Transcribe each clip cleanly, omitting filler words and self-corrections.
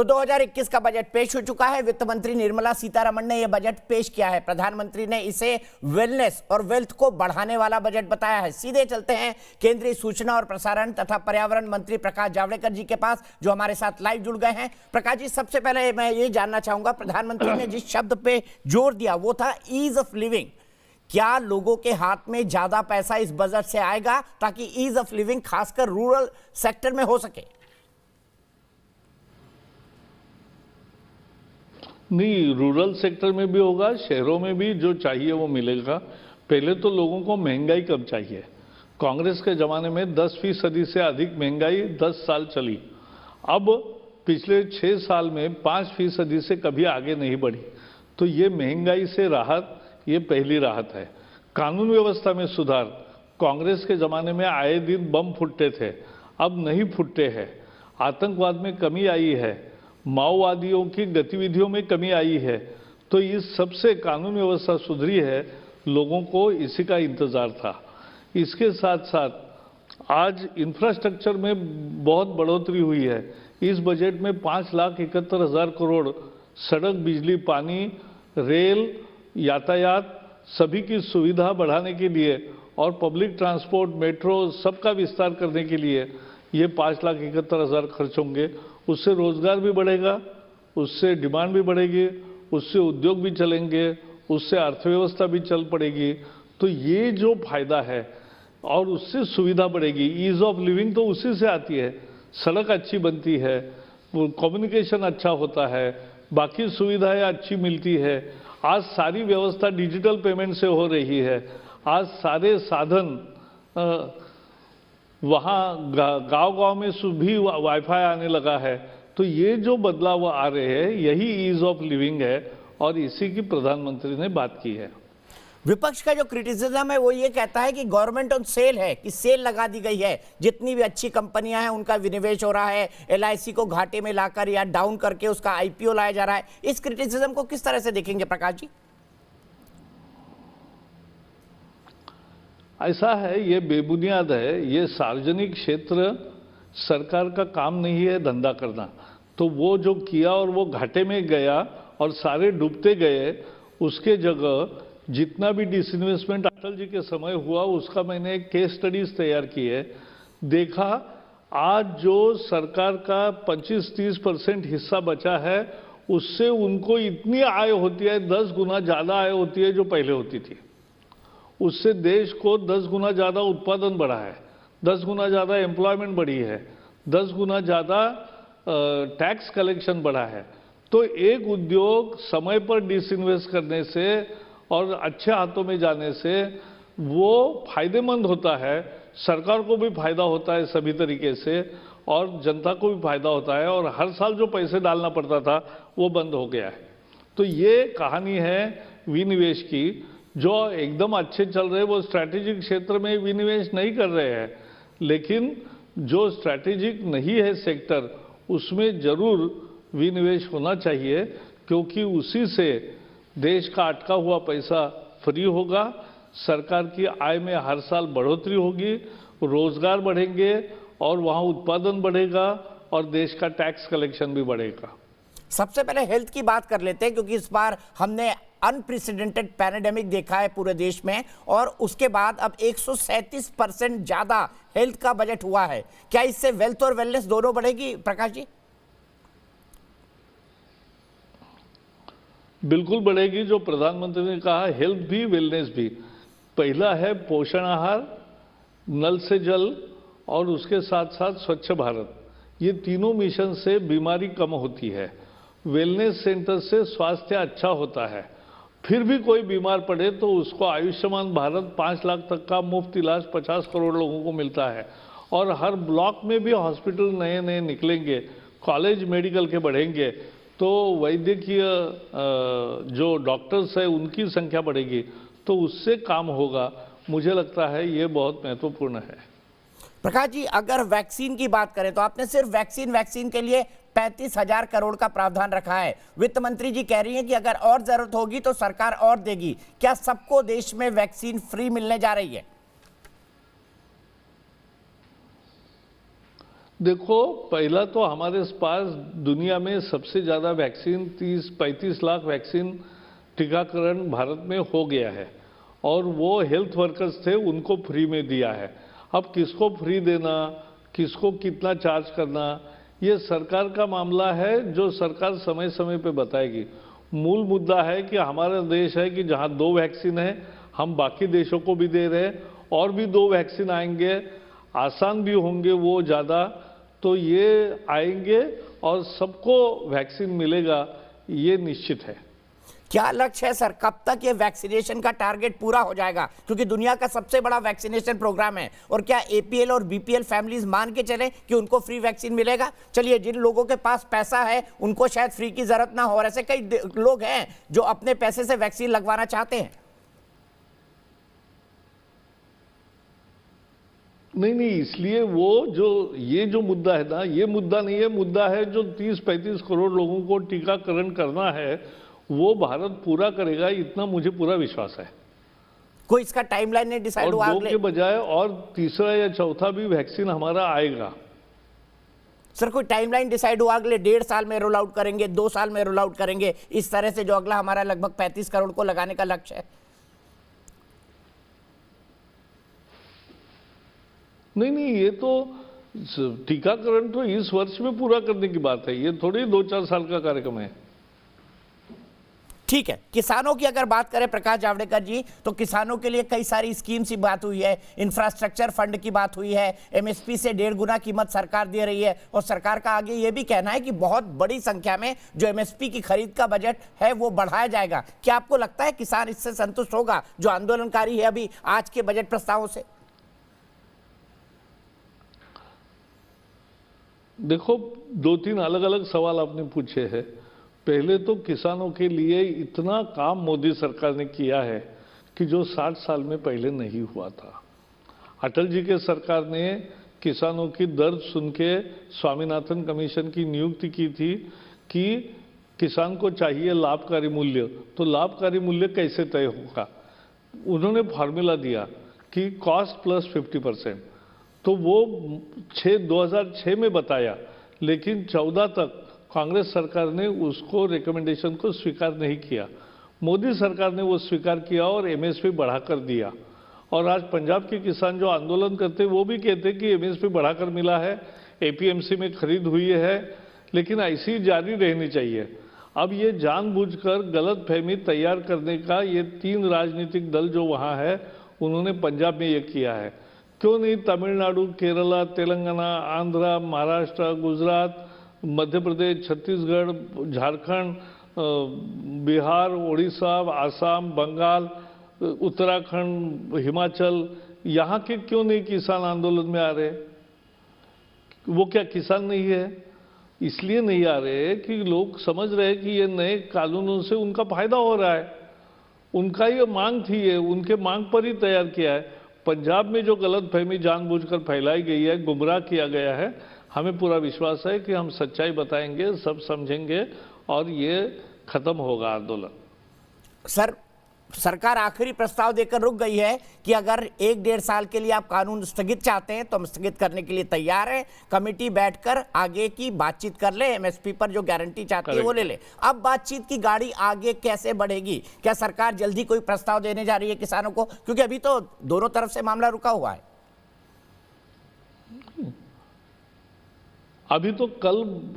तो 2021 का बजट पेश हो चुका है। वित्त मंत्री निर्मला सीतारमण ने यह बजट पेश किया है। प्रधानमंत्री ने इसे वेलनेस और वेल्थ को बढ़ाने वाला बजट बताया है। सीधे चलते हैं केंद्रीय सूचना और प्रसारण तथा पर्यावरण मंत्री प्रकाश जावड़ेकर जी के पास, जो हमारे साथ लाइव जुड़ गए हैं। प्रकाश जी, सबसे पहले मैं ये जानना चाहूंगा, प्रधानमंत्री ने जिस शब्द पे जोर दिया वो था ईज ऑफ लिविंग। क्या लोगों के हाथ में ज्यादा पैसा इस बजट से आएगा ताकि ईज ऑफ लिविंग खासकर रूरल सेक्टर में हो सके? नहीं, रूरल सेक्टर में भी होगा, शहरों में भी जो चाहिए वो मिलेगा। पहले तो लोगों को महंगाई कम चाहिए। कांग्रेस के ज़माने में 10% से अधिक महंगाई 10 साल चली। अब पिछले 6 साल में 5% से कभी आगे नहीं बढ़ी। तो ये महंगाई से राहत, ये पहली राहत है। कानून व्यवस्था में सुधार, कांग्रेस के ज़माने में आए दिन बम फूटते थे, अब नहीं फूटते हैं। आतंकवाद में कमी आई है, माओवादियों की गतिविधियों में कमी आई है। तो इस सबसे कानून व्यवस्था सुधरी है, लोगों को इसी का इंतजार था। इसके साथ साथ आज इंफ्रास्ट्रक्चर में बहुत बढ़ोतरी हुई है। इस बजट में 5,71,000 करोड़ सड़क, बिजली, पानी, रेल, यातायात सभी की सुविधा बढ़ाने के लिए और पब्लिक ट्रांसपोर्ट, मेट्रो सबका विस्तार करने के लिए ये 5,71,000 खर्च होंगे। उससे रोजगार भी बढ़ेगा, उससे डिमांड भी बढ़ेगी, उससे उद्योग भी चलेंगे, उससे अर्थव्यवस्था भी चल पड़ेगी। तो ये जो फायदा है और उससे सुविधा बढ़ेगी। ईज ऑफ लिविंग तो उसी से आती है। सड़क अच्छी बनती है, कम्युनिकेशन अच्छा होता है, बाकी सुविधाएं अच्छी मिलती है। आज सारी व्यवस्था डिजिटल पेमेंट से हो रही है। आज सारे साधन वहाँ गांव-गांव में भी वाईफाई आने लगा है। तो ये जो बदलाव आ रहे हैं, यही ईज ऑफ लिविंग है और इसी की प्रधानमंत्री ने बात की है। विपक्ष का जो क्रिटिसिज्म है वो ये कहता है कि गवर्नमेंट ऑन सेल है, कि सेल लगा दी गई है, जितनी भी अच्छी कंपनियां हैं उनका विनिवेश हो रहा है, LIC को घाटे में लाकर या डाउन करके उसका IPO लाया जा रहा है। इस क्रिटिसिज्म को किस तरह से देखेंगे प्रकाश जी? ऐसा है, ये बेबुनियाद है। ये सार्वजनिक क्षेत्र सरकार का काम नहीं है धंधा करना। तो वो जो किया और वो घाटे में गया और सारे डूबते गए, उसके जगह जितना भी डिसइन्वेस्टमेंट अटल जी के समय हुआ उसका मैंने एक केस स्टडीज तैयार की है। देखा आज जो सरकार का 25-30% हिस्सा बचा है, उससे उनको इतनी आय होती है, 10 गुना ज़्यादा आय होती है जो पहले होती थी। उससे देश को 10 गुना ज़्यादा उत्पादन बढ़ा है, 10 गुना ज़्यादा एम्प्लॉयमेंट बढ़ी है, 10 गुना ज़्यादा टैक्स कलेक्शन बढ़ा है। तो एक उद्योग समय पर डिसइन्वेस्ट करने से और अच्छे हाथों में जाने से वो फायदेमंद होता है। सरकार को भी फायदा होता है सभी तरीके से और जनता को भी फायदा होता है। और हर साल जो पैसे डालना पड़ता था वो बंद हो गया है। तो ये कहानी है विनिवेश की। जो एकदम अच्छे चल रहे वो स्ट्रैटेजिक क्षेत्र में विनिवेश नहीं कर रहे हैं, लेकिन जो स्ट्रैटेजिक नहीं है सेक्टर, उसमें जरूर विनिवेश होना चाहिए, क्योंकि उसी से देश का अटका हुआ पैसा फ्री होगा, सरकार की आय में हर साल बढ़ोतरी होगी, रोजगार बढ़ेंगे और वहाँ उत्पादन बढ़ेगा और देश का टैक्स कलेक्शन भी बढ़ेगा। सबसे पहले हेल्थ की बात कर लेते हैं, क्योंकि इस बार हमने अनप्रेसिडेंटेड पैंडेमिक देखा है पूरे देश में और उसके बाद अब 137% ज्यादा हेल्थ का बजट हुआ है। क्या इससे वेल्थ और वेलनेस दोनों बढ़ेगी प्रकाश जी? बिल्कुल बढ़ेगी। जो प्रधानमंत्री ने कहा, हेल्थ भी वेलनेस भी। पहला है पोषण आहार, नल से जल और उसके साथ साथ स्वच्छ भारत। ये तीनों मिशन से बीमारी कम होती है। वेलनेस सेंटर से स्वास्थ्य अच्छा होता है। फिर भी कोई बीमार पड़े तो उसको आयुष्मान भारत 5 लाख तक का मुफ्त इलाज 50 करोड़ लोगों को मिलता है। और हर ब्लॉक में भी हॉस्पिटल नए नए निकलेंगे, कॉलेज मेडिकल के बढ़ेंगे, तो वैद्यकीय जो डॉक्टर्स है उनकी संख्या बढ़ेगी, तो उससे काम होगा। मुझे लगता है ये बहुत महत्वपूर्ण है। प्रकाश जी, अगर वैक्सीन की बात करें तो आपने सिर्फ वैक्सीन के लिए 35,000 करोड़ का प्रावधान रखा है। वित्त मंत्री जी कह रही हैं कि अगर और जरूरत होगी तो सरकार और देगी। क्या सबको देश में वैक्सीन फ्री मिलने जा रही है? देखो, पहला तो हमारे पास दुनिया में सबसे ज़्यादा वैक्सीन 30-35 लाख वैक्सीन टीकाकरण भारत में हो गया है और वो हेल्थ वर्कर्स थे उनको फ्री में दिया है। अब किसको फ्री देना, किसको कितना चार्ज करना, ये सरकार का मामला है जो सरकार समय समय पे बताएगी। मूल मुद्दा है कि हमारा देश है कि जहाँ 2 वैक्सीन है हम बाकी देशों को भी दे रहे हैं और भी 2 वैक्सीन आएंगे, आसान भी होंगे वो ज़्यादा, तो ये आएंगे और सबको वैक्सीन मिलेगा, ये निश्चित है। क्या लक्ष्य है सर, कब तक ये वैक्सीनेशन का टारगेट पूरा हो जाएगा, क्योंकि दुनिया का सबसे बड़ा वैक्सीनेशन प्रोग्राम है, और क्या एपीएल और बीपीएल फैमिलीज मान के चले कि उनको फ्री वैक्सीन मिलेगा? चलिए, जिन लोगों के पास पैसा है उनको शायद फ्री की जरूरत ना हो, और ऐसे कई लोग हैं जो अपने पैसे से वैक्सीन लगवाना चाहते हैं। नहीं, इसलिए वो ये जो मुद्दा है ना, ये मुद्दा नहीं है, मुद्दा है जो 30-35 करोड़ लोगों को टीकाकरण करना है वो भारत पूरा करेगा, इतना मुझे पूरा विश्वास है। कोई इसका टाइमलाइन नहीं डिसाइड हुआ? 2 के बजाय और तीसरा या चौथा भी वैक्सीन हमारा आएगा। सर, कोई टाइमलाइन डिसाइड हुआ अगले 1.5 साल में रोल आउट करेंगे, 2 साल में रोल आउट करेंगे, इस तरह से जो अगला हमारा लगभग 35 करोड़ को लगाने का लक्ष्य है? नहीं, ये तो टीकाकरण तो इस वर्ष में पूरा करने की बात है, ये थोड़ी 2-4 साल का कार्यक्रम है। ठीक है, किसानों की अगर बात करें प्रकाश जावड़ेकर जी, तो किसानों के लिए कई सारी स्कीम्स की बात हुई है, इंफ्रास्ट्रक्चर फंड की बात हुई है, एमएसपी से 1.5 गुना कीमत सरकार दे रही है, और सरकार का आगे ये भी कहना है कि बहुत बड़ी संख्या में जो एमएसपी की खरीद का बजट है वो बढ़ाया जाएगा। क्या आपको लगता है किसान इससे संतुष्ट होगा जो आंदोलनकारी है अभी आज के बजट प्रस्तावों से? देखो, 2-3 अलग अलग सवाल आपने पूछे हैं। पहले तो किसानों के लिए इतना काम मोदी सरकार ने किया है कि जो 60 साल में पहले नहीं हुआ था। अटल जी के सरकार ने किसानों की दर्द सुन के स्वामीनाथन कमीशन की नियुक्ति की थी कि किसान को चाहिए लाभकारी मूल्य, तो लाभकारी मूल्य कैसे तय होगा। उन्होंने फॉर्मूला दिया कि कॉस्ट प्लस 50%, तो वो 2006 में बताया, लेकिन 14 तक कांग्रेस सरकार ने उसको रिकमेंडेशन को स्वीकार नहीं किया। मोदी सरकार ने वो स्वीकार किया और एमएसपी बढ़ाकर दिया, और आज पंजाब के किसान जो आंदोलन करते वो भी कहते कि एमएसपी बढ़ाकर मिला है, एपीएमसी में खरीद हुई है, लेकिन ऐसी जारी रहनी चाहिए। अब ये जानबूझकर गलतफहमी तैयार करने का ये 3 राजनीतिक दल जो वहाँ है उन्होंने पंजाब में ये किया है। क्यों नहीं तमिलनाडु, केरला, तेलंगाना, आंध्रा, महाराष्ट्र, गुजरात, मध्य प्रदेश, छत्तीसगढ़, झारखंड, बिहार, उड़ीसा, आसाम, बंगाल, उत्तराखंड, हिमाचल, यहाँ के क्यों नहीं किसान आंदोलन में आ रहे? वो क्या किसान नहीं है? इसलिए नहीं आ रहे कि लोग समझ रहे कि ये नए कानूनों से उनका फायदा हो रहा है। उनका ये मांग थी, ये उनके मांग पर ही तैयार किया है। पंजाब में जो गलतफहमी जानबूझकर फैलाई गई है, गुमराह किया गया है, हमें पूरा विश्वास है कि हम सच्चाई बताएंगे, सब समझेंगे और ये खत्म होगा आंदोलन। सर, सरकार आखिरी प्रस्ताव देकर रुक गई है कि अगर 1-1.5 साल के लिए आप कानून स्थगित चाहते हैं तो हम स्थगित करने के लिए तैयार हैं, कमेटी बैठकर आगे की बातचीत कर ले, एमएसपी पर जो गारंटी चाहती है वो ले ले। अब बातचीत की गाड़ी आगे कैसे बढ़ेगी? क्या सरकार जल्दी कोई प्रस्ताव देने जा रही है किसानों को, क्योंकि अभी तो दोनों तरफ से मामला रुका हुआ है? अभी तो कल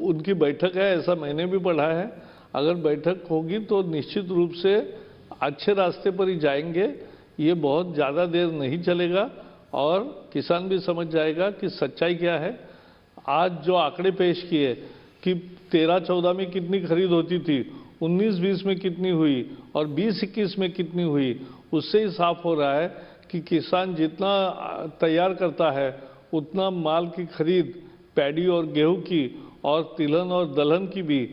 उनकी बैठक है, ऐसा मैंने भी पढ़ा है। अगर बैठक होगी तो निश्चित रूप से अच्छे रास्ते पर ही जाएंगे, ये बहुत ज़्यादा देर नहीं चलेगा और किसान भी समझ जाएगा कि सच्चाई क्या है। आज जो आंकड़े पेश किए कि 13-14 में कितनी खरीद होती थी, 19-20 में कितनी हुई और 20-21 में कितनी हुई, उससे ही साफ हो रहा है कि किसान जितना तैयार करता है उतना माल की खरीद पैडी और गेहूं की और तिलहन और दलहन की भी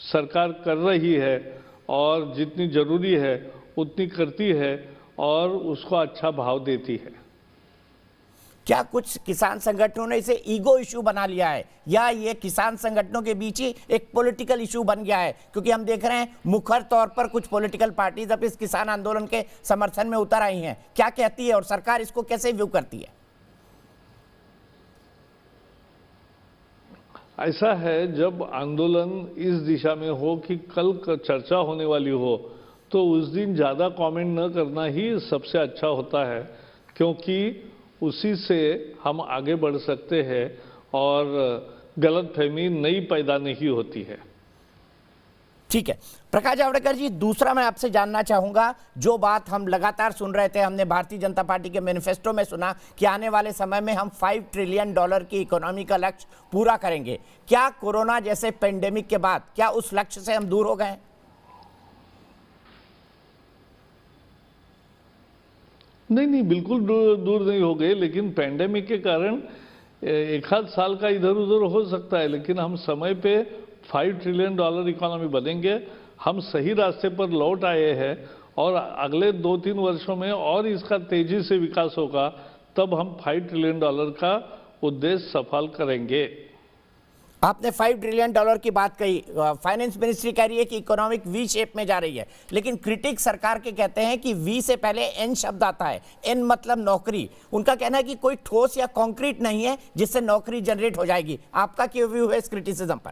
सरकार कर रही है, और जितनी जरूरी है उतनी करती है और उसको अच्छा भाव देती है। क्या कुछ किसान संगठनों ने इसे ईगो इशू बना लिया है, या ये किसान संगठनों के बीच ही एक पॉलिटिकल इशू बन गया है? क्योंकि हम देख रहे हैं मुखर तौर पर कुछ पॉलिटिकल पार्टीज अब इस किसान आंदोलन के समर्थन में उतर आई हैं। क्या कहती है और सरकार इसको कैसे व्यू करती है? ऐसा है, जब आंदोलन इस दिशा में हो कि कल चर्चा होने वाली हो, तो उस दिन ज़्यादा कमेंट न करना ही सबसे अच्छा होता है, क्योंकि उसी से हम आगे बढ़ सकते हैं और गलतफहमी नई पैदा नहीं होती है। ठीक है प्रकाश जावड़ेकर जी, दूसरा मैं आपसे जानना चाहूंगा, जो बात हम लगातार सुन रहे थे, हमने भारतीय जनता पार्टी के मैनिफेस्टो में सुना कि आने वाले समय में हम $5 ट्रिलियन की इकोनॉमी का लक्ष्य पूरा करेंगे। क्या कोरोना जैसे पेंडेमिक के बाद क्या उस लक्ष्य से हम दूर हो गए? नहीं, बिल्कुल दूर नहीं हो गए, लेकिन पैंडेमिक के कारण एक आध साल का इधर उधर हो सकता है, लेकिन हम समय पे $5 ट्रिलियन इकोनॉमी बनेंगे। हम सही रास्ते पर लौट आए हैं और अगले 2-3 वर्षों में और इसका तेजी से विकास होगा, तब हम $5 ट्रिलियन का उद्देश्य सफल करेंगे। आपने $5 ट्रिलियन की बात कही, फाइनेंस मिनिस्ट्री कह रही है कि इकोनॉमिक वी शेप में जा रही है, लेकिन क्रिटिक सरकार के कहते हैं कि वी से पहले एन शब्द आता है, एन मतलब नौकरी। उनका कहना है कि कोई ठोस या कॉन्क्रीट नहीं है जिससे नौकरी जनरेट हो जाएगी। आपका क्या व्यू है इस क्रिटिसिज्म पर?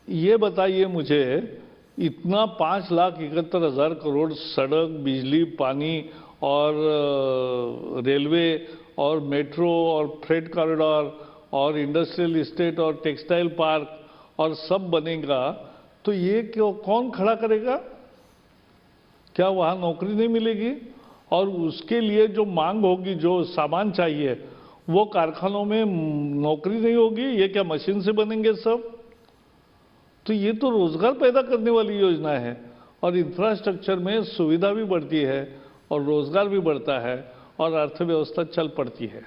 ये बताइए मुझे, इतना 5,71,000 करोड़ सड़क, बिजली, पानी और रेलवे और मेट्रो और फ्रेट कॉरिडोर और इंडस्ट्रियल इस्टेट और टेक्सटाइल पार्क और सब बनेगा, तो ये क्यों कौन खड़ा करेगा? क्या वहाँ नौकरी नहीं मिलेगी? और उसके लिए जो मांग होगी, जो सामान चाहिए, वो कारखानों में नौकरी नहीं होगी? ये क्या मशीन से बनेंगे सब? तो ये तो रोजगार पैदा करने वाली योजना है और इंफ्रास्ट्रक्चर में सुविधा भी बढ़ती है और रोजगार भी बढ़ता है और अर्थव्यवस्था चल पड़ती है।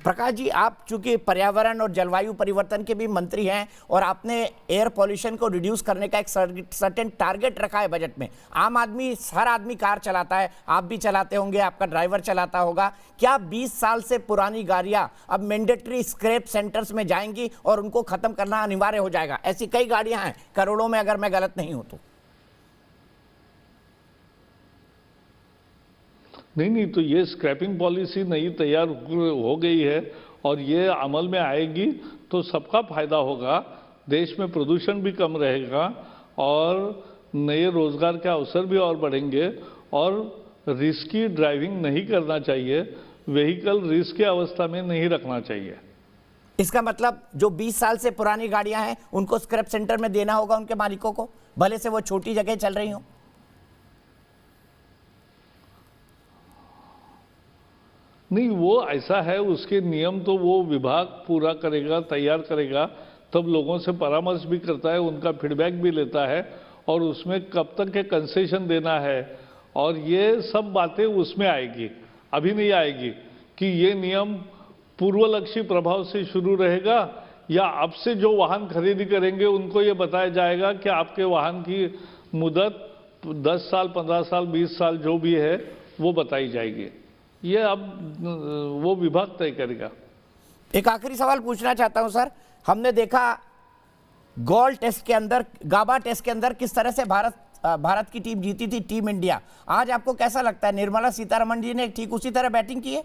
प्रकाश जी, आप चूंकि पर्यावरण और जलवायु परिवर्तन के भी मंत्री हैं और आपने एयर पॉल्यूशन को रिड्यूस करने का एक सर्टेन टारगेट रखा है बजट में। आम आदमी, हर आदमी कार चलाता है, आप भी चलाते होंगे, आपका ड्राइवर चलाता होगा। क्या 20 साल से पुरानी गाड़ियां अब मैंडेटरी स्क्रैप सेंटर्स में जाएंगी और उनको खत्म करना अनिवार्य हो जाएगा? ऐसी कई गाड़ियां हैं, करोड़ों में, अगर मैं गलत नहीं हूं तो। नहीं, तो ये स्क्रैपिंग पॉलिसी नई तैयार हो गई है और ये अमल में आएगी तो सबका फायदा होगा। देश में प्रदूषण भी कम रहेगा और नए रोजगार के अवसर भी और बढ़ेंगे और रिस्की ड्राइविंग नहीं करना चाहिए, व्हीकल रिस्क की अवस्था में नहीं रखना चाहिए। इसका मतलब जो 20 साल से पुरानी गाड़ियां हैं उनको स्क्रैप सेंटर में देना होगा उनके मालिकों को, भले से वो छोटी जगह चल रही हो। नहीं, वो ऐसा है, उसके नियम तो वो विभाग पूरा करेगा, तैयार करेगा, तब लोगों से परामर्श भी करता है, उनका फीडबैक भी लेता है और उसमें कब तक के कंसेशन देना है और ये सब बातें उसमें आएगी। अभी नहीं आएगी कि ये नियम पूर्वलक्षी प्रभाव से शुरू रहेगा या अब से जो वाहन खरीदी करेंगे उनको ये बताया जाएगा कि आपके वाहन की मुदत 10 साल, 15 साल, 20 साल जो भी है वो बताई जाएगी। ये अब वो विभाग तय करेगा। एक आखिरी सवाल पूछना चाहता हूं सर, हमने देखा गोल टेस्ट के अंदर, गाबा टेस्ट के अंदर किस तरह से भारत की टीम जीती थी, टीम इंडिया। आज आपको कैसा लगता है, निर्मला सीतारमण जी ने ठीक उसी तरह बैटिंग की है?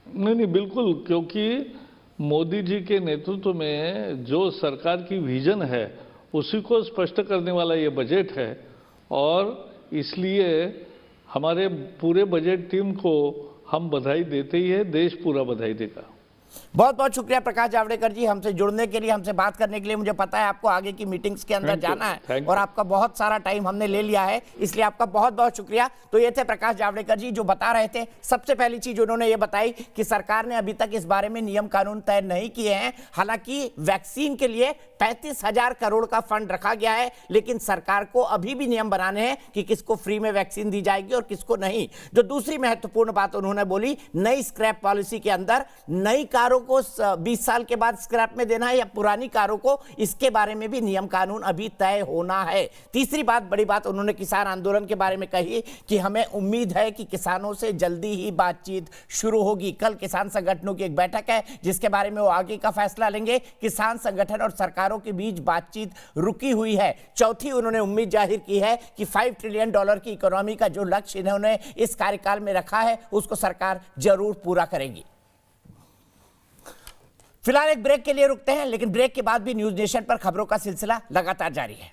नहीं, बिल्कुल, क्योंकि मोदी जी के नेतृत्व में जो सरकार की विजन है उसी को स्पष्ट करने वाला ये बजट है और इसलिए हमारे पूरे बजट टीम को हम बधाई देते ही है, देश पूरा बधाई देगा। बहुत बहुत शुक्रिया प्रकाश जावड़ेकर जी, हमसे जुड़ने के लिए, हमसे बात करने के लिए। मुझे पता है आपको आगे की मीटिंग्स के अंदर जाना है और आपका बहुत सारा टाइम हमने ले लिया है, इसलिए आपका बहुत बहुत शुक्रिया। तो ये थे प्रकाश जावड़ेकर जी जो बता रहे थे। सबसे पहली चीज उन्होंने ये बताई कि सरकार ने अभी तक इस बारे में नियम कानून तय नहीं किए हैं। हालांकि वैक्सीन के लिए 35,000 करोड़ का फंड रखा गया है, लेकिन सरकार को अभी भी नियम बनाने हैं कि किसको फ्री में वैक्सीन दी जाएगी और किसको नहीं। जो दूसरी महत्वपूर्ण बात उन्होंने बोली, नई स्क्रैप पॉलिसी के अंदर नई कारों को 20 साल के बाद स्क्रैप में देना है या पुरानी कारों को, इसके बारे में भी नियम कानून अभी तय होना है। तीसरी बात, बड़ी बात उन्होंने किसान आंदोलन के बारे में कही कि हमें उम्मीद है कि किसानों से जल्दी ही बातचीत शुरू होगी। कल किसान संगठनों की एक बैठक है जिसके बारे में वो आगे का फैसला लेंगे। किसान संगठन और सरकारों के बीच बातचीत रुकी हुई है। चौथी, उन्होंने उम्मीद जाहिर की है कि $5 ट्रिलियन की इकोनॉमी का जो लक्ष्य इन्होंने इस कार्यकाल में रखा है उसको सरकार जरूर पूरा करेगी। फिलहाल एक ब्रेक के लिए रुकते हैं, लेकिन ब्रेक के बाद भी न्यूज नेशन पर खबरों का सिलसिला लगातार जारी है।